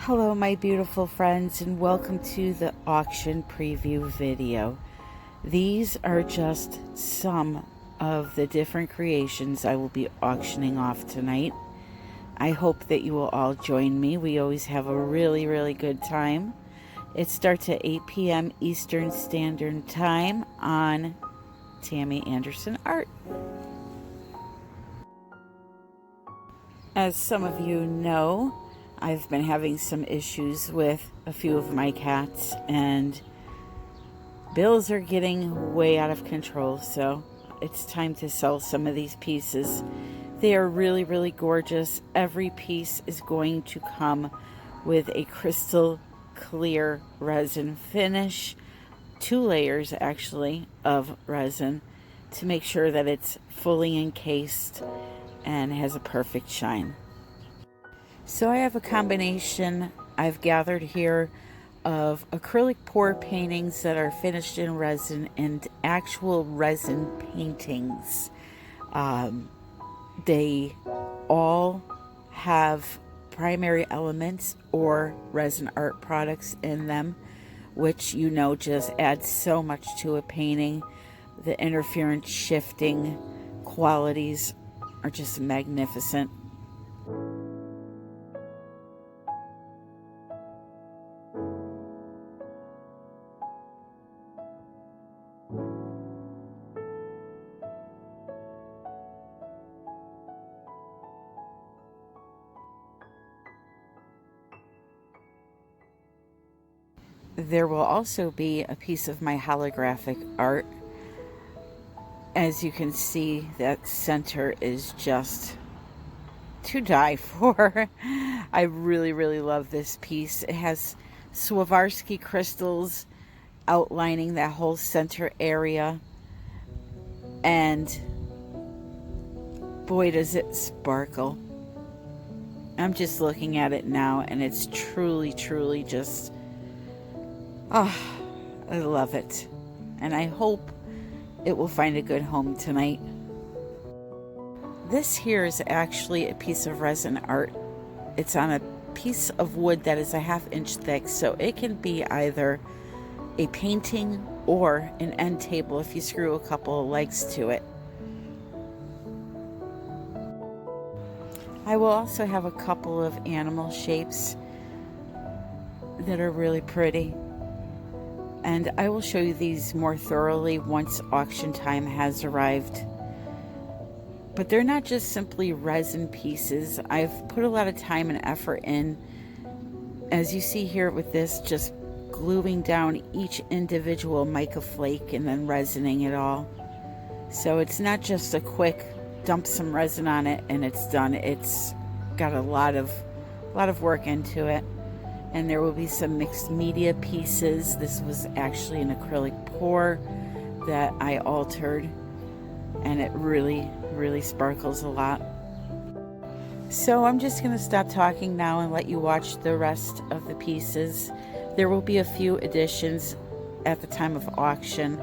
Hello my beautiful friends, and welcome to the auction preview video. These are just some of the different creations I will be auctioning off tonight. I hope that you will all join me. We always have a really good time. It starts at 8 p.m. Eastern Standard Time on Tammy Anderson Art. As some of you know, I've been having some issues with a few of my cats, and bills are getting way out of control, so it's time to sell some of these pieces. They are really gorgeous. Every piece is going to come with a crystal clear resin finish, 2 layers actually of resin, to make sure that it's fully encased and has a perfect shine. So I have a combination I've gathered here of acrylic pour paintings that are finished in resin and actual resin paintings. They all have primary elements or resin art products in them, which just adds so much to a painting. The interference shifting qualities are just magnificent. There will also be a piece of my holographic art. As you can see, that center is just to die for. I really love this piece. It has Swarovski crystals outlining that whole center area, and boy does it sparkle. I'm just looking at it now, and it's truly just, I love it, and I hope it will find a good home tonight. This here is actually a piece of resin art. It's on a piece of wood that is a 1/2 inch thick, so it can be either a painting or an end table if you screw a couple of legs to it. I will also have a couple of animal shapes that are really pretty, and I will show you these more thoroughly once auction time has arrived. But they're not just simply resin pieces. I've put a lot of time and effort in, as you see here with this, just gluing down each individual mica flake and then resining it all. So it's not just a quick dump some resin on it and it's done. It's got a lot of work into it. And there will be some mixed media pieces. This was actually an acrylic pour that I altered, and it really sparkles a lot. So I'm just going to stop talking now and let you watch the rest of the pieces. There will be a few additions at the time of auction.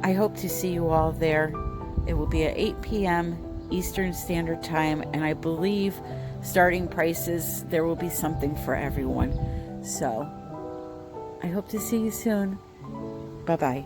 I hope to see you all there. It will be at 8 p.m. Eastern Standard Time, and I believe starting prices, there will be something for everyone. So I hope to see you soon. Bye-bye.